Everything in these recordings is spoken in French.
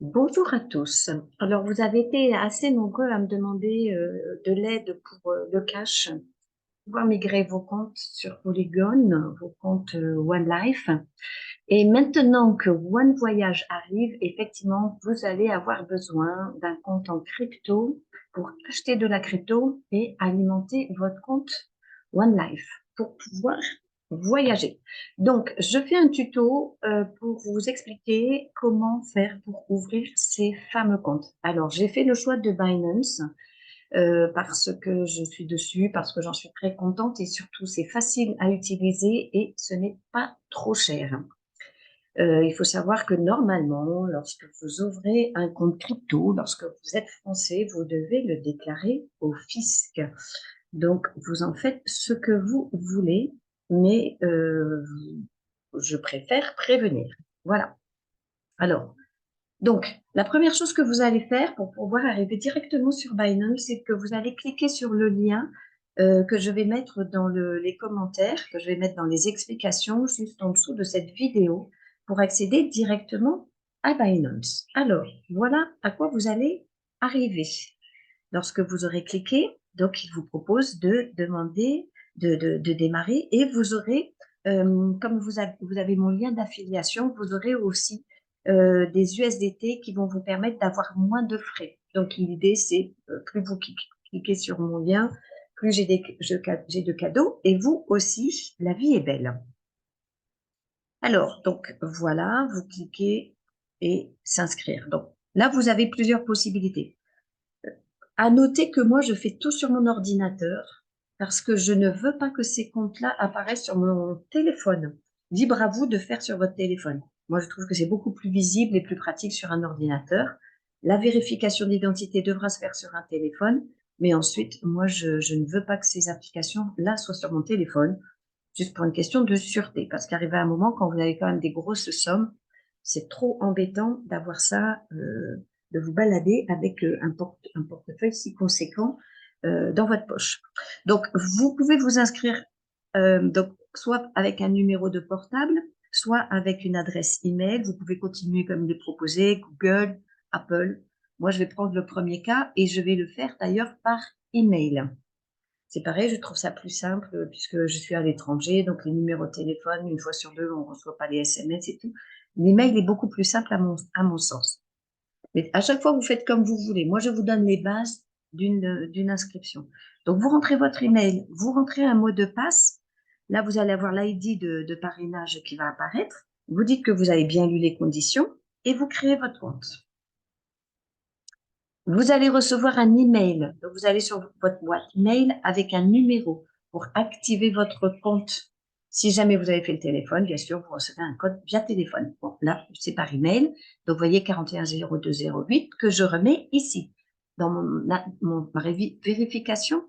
Bonjour à tous. Alors, vous avez été assez nombreux à me demander de l'aide pour le cash, pouvoir migrer vos comptes sur Polygon, vos comptes OneLife. Et maintenant que One Voyage arrive, effectivement, vous allez avoir besoin d'un compte en crypto pour acheter de la crypto et alimenter votre compte OneLife pour pouvoir voyager. Donc, je fais un tuto pour vous expliquer comment faire pour ouvrir ces fameux comptes. Alors, j'ai fait le choix de Binance parce que je suis dessus, parce que j'en suis très contente et surtout, c'est facile à utiliser et ce n'est pas trop cher. Il faut savoir que normalement, lorsque vous ouvrez un compte crypto, lorsque vous êtes français, vous devez le déclarer au fisc. Donc, vous en faites ce que vous voulez, mais je préfère prévenir. Voilà. Alors, donc, la première chose que vous allez faire pour pouvoir arriver directement sur Binance, c'est que vous allez cliquer sur le lien que je vais mettre dans les commentaires, que je vais mettre dans les explications, juste en dessous de cette vidéo, pour accéder directement à Binance. Alors, voilà à quoi vous allez arriver. Lorsque vous aurez cliqué, donc il vous propose de demander de démarrer et vous aurez, comme vous avez mon lien d'affiliation, vous aurez aussi des USDT qui vont vous permettre d'avoir moins de frais. Donc l'idée, c'est plus vous cliquez sur mon lien, plus j'ai de cadeaux et vous aussi, la vie est belle. Alors, donc voilà, vous cliquez et s'inscrire. Donc là, vous avez plusieurs possibilités. À noter que moi, je fais tout sur mon ordinateur parce que je ne veux pas que ces comptes-là apparaissent sur mon téléphone. Libre à vous de faire sur votre téléphone. Moi, je trouve que c'est beaucoup plus visible et plus pratique sur un ordinateur. La vérification d'identité devra se faire sur un téléphone, mais ensuite, moi, je ne veux pas que ces applications-là soient sur mon téléphone, juste pour une question de sûreté. Parce qu'arrivé à un moment, quand vous avez quand même des grosses sommes, c'est trop embêtant d'avoir ça, de vous balader avec un portefeuille si conséquent dans votre poche. Donc, vous pouvez vous inscrire donc, soit avec un numéro de portable, soit avec une adresse email. Vous pouvez continuer comme il est proposé, Google, Apple. Moi, je vais prendre le premier cas et je vais le faire d'ailleurs par email. C'est pareil, je trouve ça plus simple puisque je suis à l'étranger, donc les numéros de téléphone, une fois sur deux, on ne reçoit pas les SMS et tout. L'email est beaucoup plus simple à mon sens. Mais à chaque fois, vous faites comme vous voulez. Moi, je vous donne les bases d'une inscription. Donc, vous rentrez votre email, vous rentrez un mot de passe. Là, vous allez avoir l'ID de parrainage qui va apparaître. Vous dites que vous avez bien lu les conditions et vous créez votre compte. Vous allez recevoir un email. Donc, vous allez sur votre boîte mail avec un numéro pour activer votre compte. Si jamais vous avez fait le téléphone, bien sûr, vous recevez un code via téléphone. Bon, là, c'est par email. Donc, vous voyez 410208 que je remets ici dans ma vérification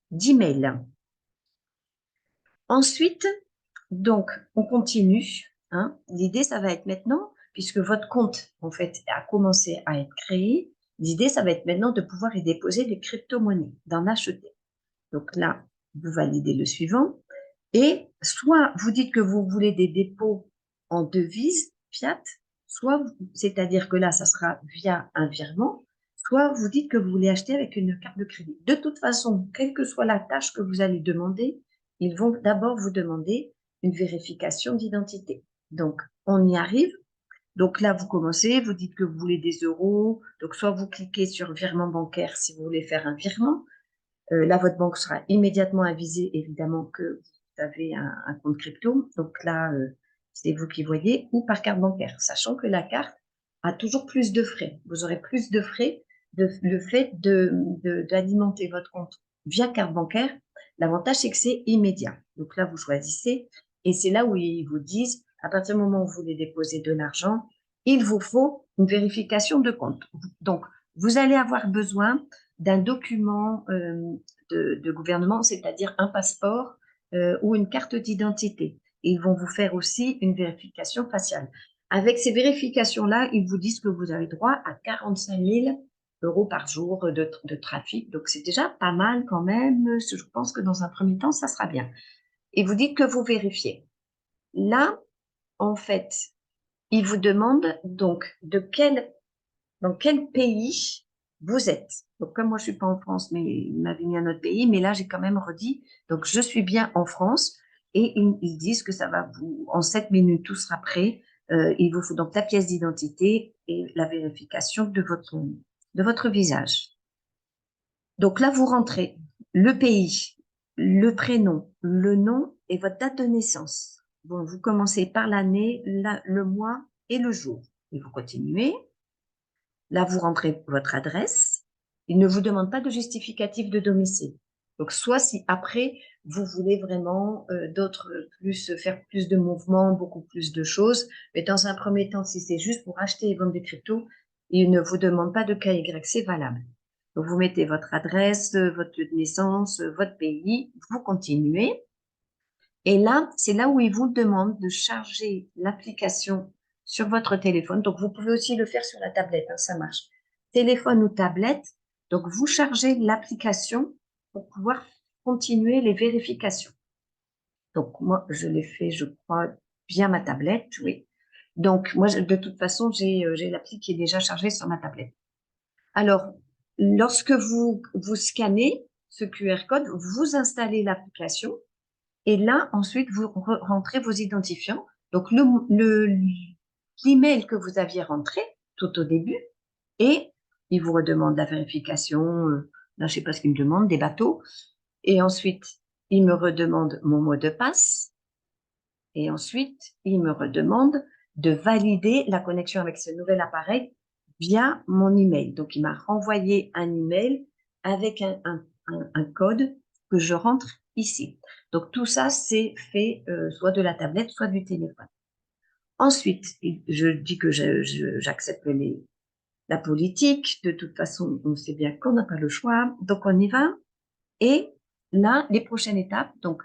d'email. Ensuite, donc, on continue. Hein. L'idée, ça va être maintenant, puisque votre compte, en fait, a commencé à être créé, l'idée, ça va être maintenant de pouvoir y déposer des crypto-monnaies, d'en acheter. Donc là, vous validez le suivant. Et soit vous dites que vous voulez des dépôts en devise, fiat, soit, c'est-à-dire que là, ça sera via un virement, soit vous dites que vous voulez acheter avec une carte de crédit. De toute façon, quelle que soit la tâche que vous allez demander, ils vont d'abord vous demander une vérification d'identité. Donc, on y arrive. Donc là, vous commencez, vous dites que vous voulez des euros. Donc, soit vous cliquez sur virement bancaire si vous voulez faire un virement. Là, votre banque sera immédiatement avisée, évidemment, que vous avez un compte crypto. Donc là, c'est vous qui voyez, ou par carte bancaire, sachant que la carte a toujours plus de frais. Vous aurez plus de frais le fait d'alimenter votre compte via carte bancaire. L'avantage, c'est que c'est immédiat. Donc là, vous choisissez, et c'est là où ils vous disent, à partir du moment où vous voulez déposer de l'argent, il vous faut une vérification de compte. Donc, vous allez avoir besoin d'un document de gouvernement, c'est-à-dire un passeport ou une carte d'identité. Ils vont vous faire aussi une vérification faciale. Avec ces vérifications-là, ils vous disent que vous avez droit à 45 000 euros par jour de trafic. Donc, c'est déjà pas mal quand même. Je pense que dans un premier temps, ça sera bien. Et vous dites que vous vérifiez. Là, en fait, ils vous demandent donc de quelle dans quel pays vous êtes. Donc, comme moi, je suis pas en France, mais il m'avait mis un autre pays, mais là, j'ai quand même redit, donc je suis bien en France, et ils disent que ça va vous, en 7 minutes, tout sera prêt. Il vous faut donc la pièce d'identité et la vérification de votre visage. Donc là, vous rentrez le pays, le prénom, le nom et votre date de naissance. Bon, vous commencez par l'année, le mois et le jour. Et vous continuez. Là, vous rentrez votre adresse. Il ne vous demande pas de justificatif de domicile. Donc, soit si après, vous voulez vraiment faire plus de mouvements, beaucoup plus de choses, mais dans un premier temps, si c'est juste pour acheter et vendre des cryptos, il ne vous demande pas de KYC valable. Donc, vous mettez votre adresse, votre lieu de naissance, votre pays, vous continuez. Et là, c'est là où il vous demande de charger l'application sur votre téléphone. Donc, vous pouvez aussi le faire sur la tablette, hein, ça marche. Téléphone ou tablette. Donc, vous chargez l'application pour pouvoir continuer les vérifications. Donc, moi, je l'ai fait, je crois, via ma tablette, oui. Donc, moi, de toute façon, j'ai l'appli qui est déjà chargée sur ma tablette. Alors, lorsque vous scannez ce QR code, vous installez l'application. Et là, ensuite, vous rentrez vos identifiants. Donc, l'email que vous aviez rentré tout au début, et il vous redemande la vérification, là, je sais pas ce qu'il me demande, des bateaux. Et ensuite, il me redemande mon mot de passe. Et ensuite, il me redemande de valider la connexion avec ce nouvel appareil via mon email. Donc, il m'a renvoyé un email avec un code que je rentre ici. Donc, tout ça, c'est fait soit de la tablette, soit du téléphone. Ensuite, je dis que j'accepte la politique. De toute façon, on sait bien qu'on n'a pas le choix. Donc, on y va. Et là, les prochaines étapes, donc,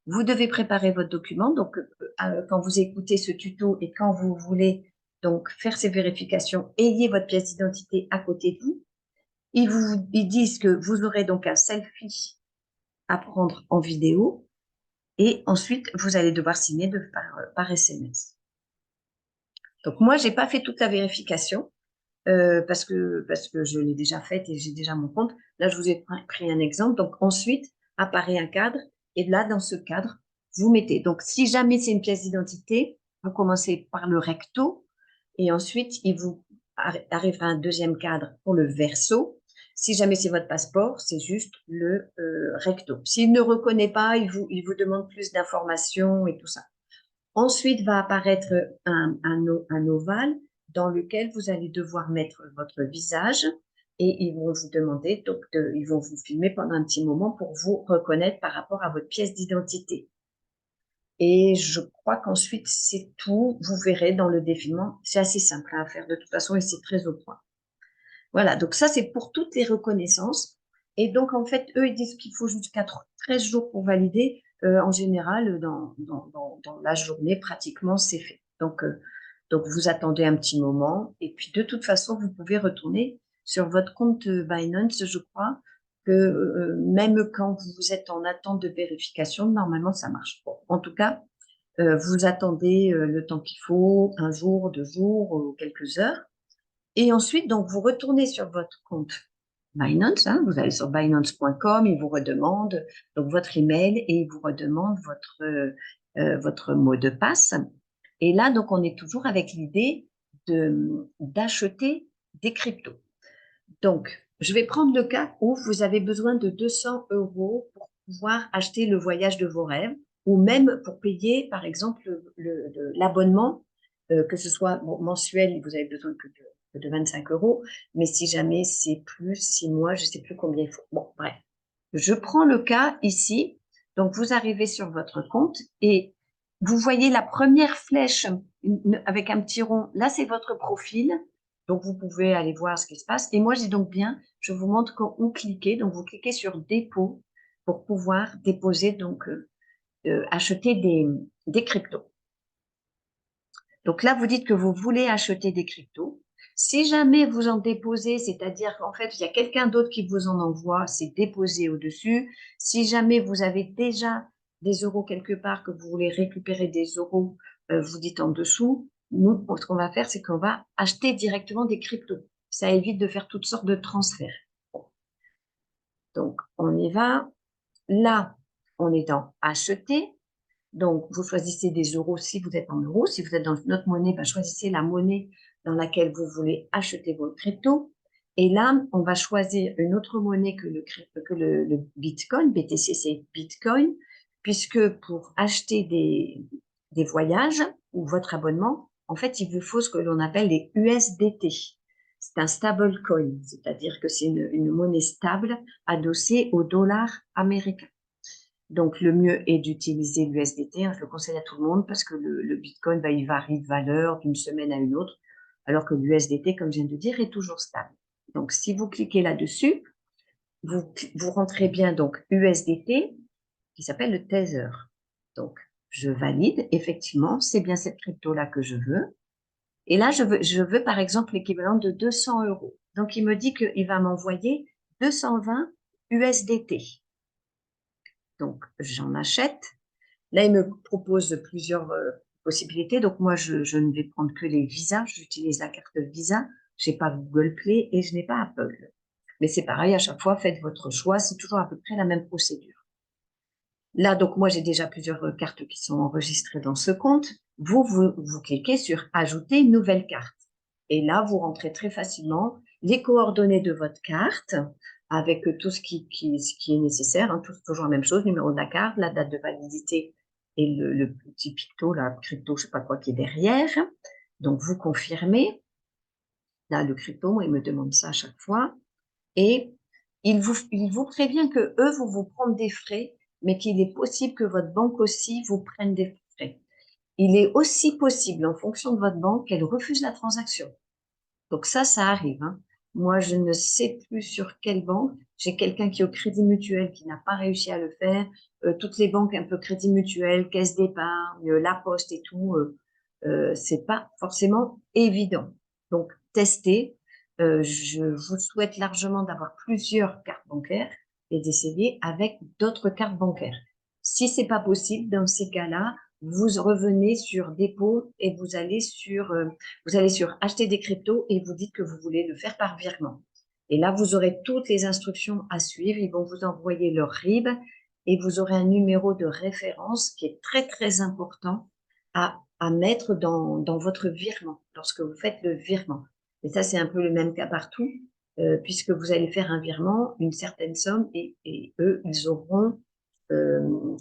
vous devez préparer votre document. Donc, quand vous écoutez ce tuto et quand vous voulez donc faire ces vérifications, ayez votre pièce d'identité à côté de vous. Ils disent que vous aurez donc un selfie à prendre en vidéo et ensuite, vous allez devoir signer par SMS. Donc, moi, j'ai pas fait toute la vérification parce que je l'ai déjà faite et j'ai déjà mon compte. Là, je vous ai pris un exemple. Donc, ensuite, apparaît un cadre et là, dans ce cadre, vous mettez. Donc, si jamais c'est une pièce d'identité, vous commencez par le recto et ensuite, il vous arrivera un deuxième cadre pour le verso. Si jamais c'est votre passeport, c'est juste le recto. S'il ne reconnaît pas, il vous demande plus d'informations et tout ça. Ensuite va apparaître un ovale dans lequel vous allez devoir mettre votre visage et ils vont vous demander, donc ils vont vous filmer pendant un petit moment pour vous reconnaître par rapport à votre pièce d'identité. Et je crois qu'ensuite, c'est tout. Vous verrez dans le défilement, c'est assez simple à faire de toute façon et c'est très au point. Voilà, donc ça, c'est pour toutes les reconnaissances. Et donc, en fait, eux, ils disent qu'il faut jusqu'à 13 jours pour valider. En général, dans la journée, pratiquement, c'est fait. Donc, vous attendez un petit moment. Et puis, de toute façon, vous pouvez retourner sur votre compte Binance, je crois, que même quand vous êtes en attente de vérification, normalement, ça marche. Bon, en tout cas, vous attendez le temps qu'il faut, un jour, 2 jours, quelques heures. Et ensuite, donc, vous retournez sur votre compte Binance, hein, vous allez sur binance.com, il vous redemande donc votre email et il vous redemande votre mot de passe. Et là, donc, on est toujours avec l'idée d'acheter des cryptos. Donc, je vais prendre le cas où vous avez besoin de 200 € pour pouvoir acheter le voyage de vos rêves ou même pour payer, par exemple, l'abonnement, que ce soit mensuel, vous avez besoin que de 25 €, mais si jamais c'est plus 6 mois, je ne sais plus combien il faut. Bon, bref. Je prends le cas ici. Donc, vous arrivez sur votre compte et vous voyez la première flèche avec un petit rond. Là, c'est votre profil. Donc, vous pouvez aller voir ce qui se passe. Et moi, j'ai donc bien, je vous montre où cliquer. Donc, vous cliquez sur dépôt pour pouvoir déposer, donc, acheter des cryptos. Donc là, vous dites que vous voulez acheter des cryptos. Si jamais vous en déposez, c'est-à-dire qu'en fait, il y a quelqu'un d'autre qui vous en envoie, c'est déposé au-dessus. Si jamais vous avez déjà des euros quelque part, que vous voulez récupérer des euros, vous dites en dessous. Nous, ce qu'on va faire, c'est qu'on va acheter directement des cryptos. ça évite de faire toutes sortes de transferts. Donc, on y va. Là, on est dans acheter. Donc, vous choisissez des euros si vous êtes en euros. Si vous êtes dans une autre monnaie, ben, choisissez la monnaie dans laquelle vous voulez acheter vos cryptos. Et là, on va choisir une autre monnaie que le Bitcoin. BTC, c'est Bitcoin, puisque pour acheter des voyages ou votre abonnement, en fait, il vous faut ce que l'on appelle les USDT. C'est un stable coin, c'est-à-dire que c'est une monnaie stable adossée au dollar américain. Donc, le mieux est d'utiliser l'USDT. Je le conseille à tout le monde parce que le Bitcoin, il varie de valeur d'une semaine à une autre, alors que l'USDT, comme je viens de dire, est toujours stable. Donc, si vous cliquez là-dessus, vous rentrez bien donc USDT, qui s'appelle le Tether. Donc, je valide. Effectivement, c'est bien cette crypto-là que je veux. Et là, je veux par exemple l'équivalent de 200 euros. Donc, il me dit qu'il va m'envoyer 220 USDT. Donc, j'en achète. Là, il me propose plusieurs possibilités. Donc, moi, je ne vais prendre que les visas. J'utilise la carte Visa. Je n'ai pas Google Play et je n'ai pas Apple. Mais c'est pareil, à chaque fois, faites votre choix. C'est toujours à peu près la même procédure. Là, donc, moi, j'ai déjà plusieurs cartes qui sont enregistrées dans ce compte. Vous cliquez sur « Ajouter une nouvelle carte ». Et là, vous rentrez très facilement les coordonnées de votre carte avec tout ce qui est nécessaire, hein, toujours la même chose, numéro de la carte, la date de validité et le petit picto, la crypto, je sais pas quoi, qui est derrière. Donc, vous confirmez. Là, le crypto, moi, il me demande ça à chaque fois. Et il vous prévient que eux vont vous prendre des frais, mais qu'il est possible que votre banque aussi vous prenne des frais. Il est aussi possible, en fonction de votre banque, qu'elle refuse la transaction. Donc ça arrive. Hein. Moi, je ne sais plus sur quelle banque. J'ai quelqu'un qui est au Crédit Mutuel qui n'a pas réussi à le faire. Toutes les banques un peu Crédit Mutuel, Caisse d'Épargne, La Poste et tout, c'est pas forcément évident. Donc, testez. Je vous souhaite largement d'avoir plusieurs cartes bancaires et d'essayer avec d'autres cartes bancaires. Si c'est pas possible, dans ces cas-là, vous revenez sur dépôt et vous allez sur acheter des cryptos et vous dites que vous voulez le faire par virement. Et là, vous aurez toutes les instructions à suivre. Ils vont vous envoyer leur RIB et vous aurez un numéro de référence qui est très, très important à mettre dans votre virement, lorsque vous faites le virement. Et ça, c'est un peu le même cas partout, puisque vous allez faire un virement, une certaine somme, et eux, ils auront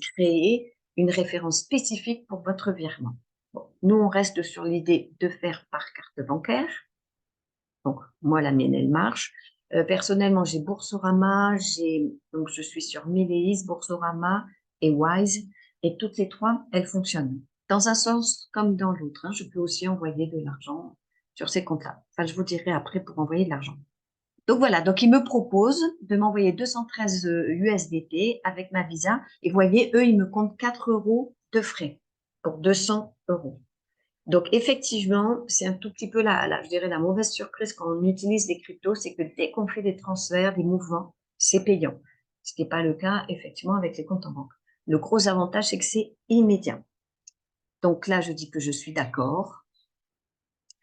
créé une référence spécifique pour votre virement. Bon, nous, on reste sur l'idée de faire par carte bancaire. Donc, moi, la mienne, elle marche. Personnellement, j'ai Boursorama, donc je suis sur Mileis, Boursorama et Wise, et toutes les trois, elles fonctionnent. Dans un sens comme dans l'autre, hein, je peux aussi envoyer de l'argent sur ces comptes-là. Enfin, je vous dirai après pour envoyer de l'argent. Donc voilà, donc il me propose de m'envoyer 213 USDT avec ma Visa. Et vous voyez, eux, ils me comptent 4 euros de frais pour 200 euros. Donc effectivement, c'est un tout petit peu je dirais la mauvaise surprise quand on utilise les cryptos, c'est que dès qu'on fait des transferts, des mouvements, c'est payant. Ce qui n'est pas le cas effectivement avec les comptes en banque. Le gros avantage, c'est que c'est immédiat. Donc là, je dis que je suis d'accord.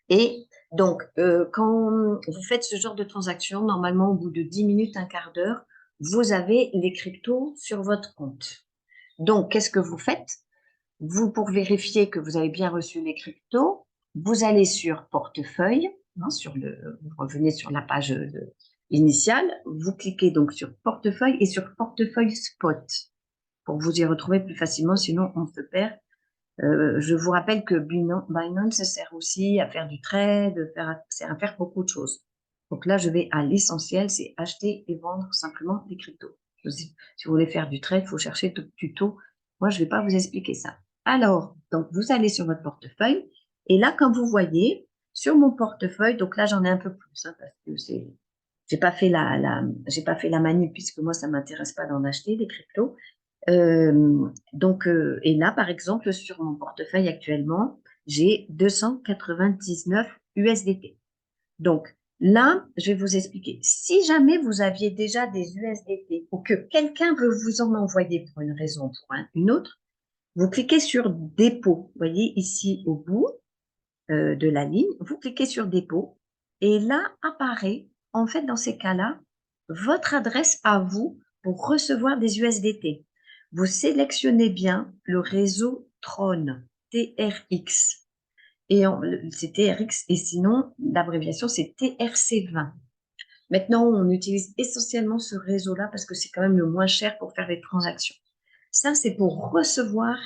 Et donc, quand vous faites ce genre de transaction, normalement, au bout de 10 minutes, un quart d'heure, vous avez les cryptos sur votre compte. Donc, qu'est-ce que vous faites? Vous, pour vérifier que vous avez bien reçu les cryptos, vous allez sur portefeuille, hein, vous revenez sur la page initiale, vous cliquez donc sur portefeuille et sur portefeuille spot pour vous y retrouver plus facilement, sinon on se perd. Je vous rappelle que Binance sert aussi à faire du trade, sert à faire beaucoup de choses. Donc là, je vais à l'essentiel, c'est acheter et vendre simplement des cryptos. Si vous voulez faire du trade, il faut chercher tout tuto. Moi, je ne vais pas vous expliquer ça. Alors, donc vous allez sur votre portefeuille et là, comme vous voyez, sur mon portefeuille, donc là, j'en ai un peu plus hein, parce que j'ai pas fait j'ai pas fait la manip puisque moi, ça m'intéresse pas d'en acheter des cryptos. Et là, par exemple, sur mon portefeuille actuellement, j'ai 299 USDT. Donc, là, je vais vous expliquer. Si jamais vous aviez déjà des USDT ou que quelqu'un veut vous en envoyer pour une raison ou pour une autre, vous cliquez sur dépôt. Vous voyez ici au bout de la ligne, vous cliquez sur dépôt Et là apparaît, en fait, dans ces cas-là, votre adresse à vous pour recevoir des USDT. Vous sélectionnez bien le réseau Tron, TRX. Et c'est TRX, et sinon, l'abréviation, c'est TRC20. Maintenant, on utilise essentiellement ce réseau-là parce que c'est quand même le moins cher pour faire les transactions. Ça, c'est pour recevoir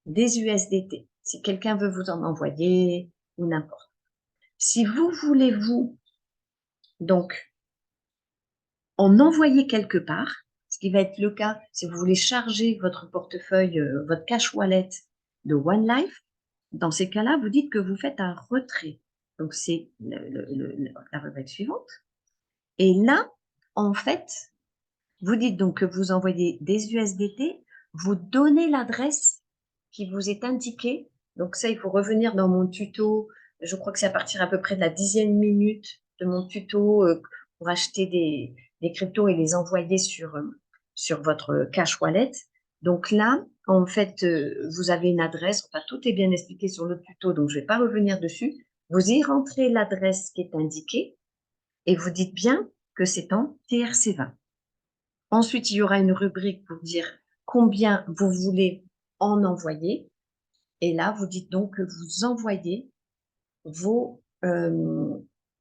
des USDT. Si quelqu'un veut vous en envoyer ou n'importe. Si vous voulez, vous, donc, en envoyer quelque part, ce qui va être le cas si vous voulez charger votre portefeuille, votre cash wallet de OneLife, dans ces cas-là, vous dites que vous faites un retrait. Donc, c'est la rubrique suivante. Et là, en fait, vous dites donc que vous envoyez des USDT, vous donnez l'adresse qui vous est indiquée. Donc ça, il faut revenir dans mon tuto. Je crois que c'est à partir à peu près de la 10e minute de mon tuto pour acheter des cryptos et les envoyer sur votre cash wallet. Donc là, en fait, vous avez une adresse. Enfin, tout est bien expliqué sur le tuto, donc je ne vais pas revenir dessus. Vous y rentrez l'adresse qui est indiquée et vous dites bien que c'est en TRC20. Ensuite, il y aura une rubrique pour dire combien vous voulez en envoyer. Et là, vous dites donc que vous envoyez vos,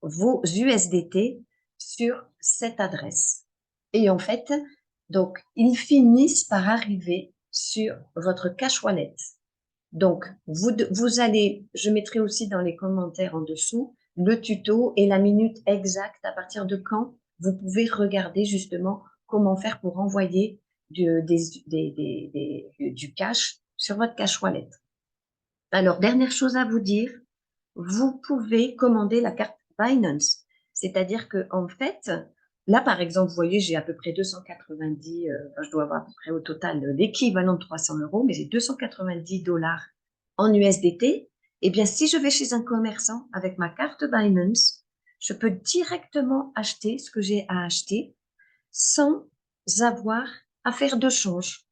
vos USDT sur cette adresse. Et en fait, donc, ils finissent par arriver sur votre cash wallet. Donc, vous allez, je mettrai aussi dans les commentaires en dessous le tuto et la minute exacte à partir de quand vous pouvez regarder justement comment faire pour envoyer du cash sur votre cash wallet. Alors, dernière chose à vous dire, vous pouvez commander la carte Binance. C'est-à-dire que en fait, là, par exemple, vous voyez, j'ai à peu près 290, je dois avoir à peu près au total l'équivalent de 300 €, mais j'ai 290 $ en USDT. Eh bien, si je vais chez un commerçant avec ma carte Binance, je peux directement acheter ce que j'ai à acheter sans avoir à faire de change.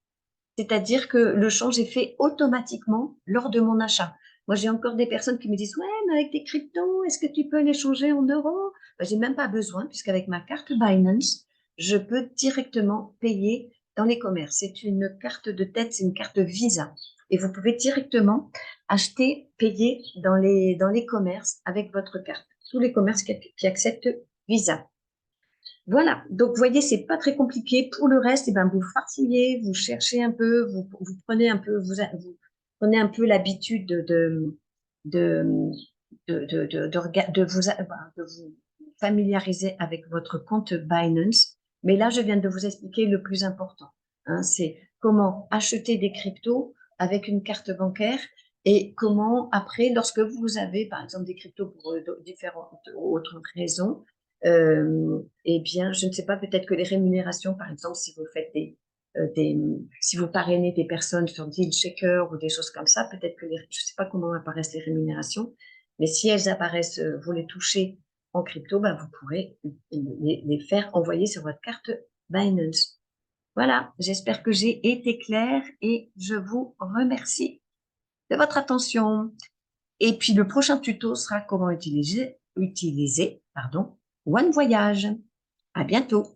C'est-à-dire que le change est fait automatiquement lors de mon achat. Moi, j'ai encore des personnes qui me disent, ouais, mais avec tes cryptos, est-ce que tu peux les changer en euros? Ben, j'ai même pas besoin, puisqu'avec ma carte Binance, je peux directement payer dans les commerces. C'est une carte de tête, c'est une carte Visa. Et vous pouvez directement acheter, payer dans les commerces avec votre carte. Tous les commerces qui acceptent Visa. Voilà, donc vous voyez, c'est pas très compliqué. Pour le reste, eh ben, vous farfouillez, vous cherchez un peu, vous prenez un peu, vous prenez un peu l'habitude de, de vous familiariser avec votre compte Binance. Mais là, je viens de vous expliquer le plus important. Hein, c'est comment acheter des cryptos avec une carte bancaire et comment après, lorsque vous avez, par exemple, des cryptos pour différentes autres raisons, eh bien, je ne sais pas, peut-être que les rémunérations, par exemple, si vous faites si vous parrainez des personnes sur Dealchecker ou des choses comme ça, peut-être que je ne sais pas comment apparaissent les rémunérations, mais si elles apparaissent, vous les touchez en crypto, ben, vous pourrez les faire envoyer sur votre carte Binance. Voilà, j'espère que j'ai été claire et je vous remercie de votre attention. Et puis, le prochain tuto sera comment utiliser, pardon, One Voyage. À bientôt.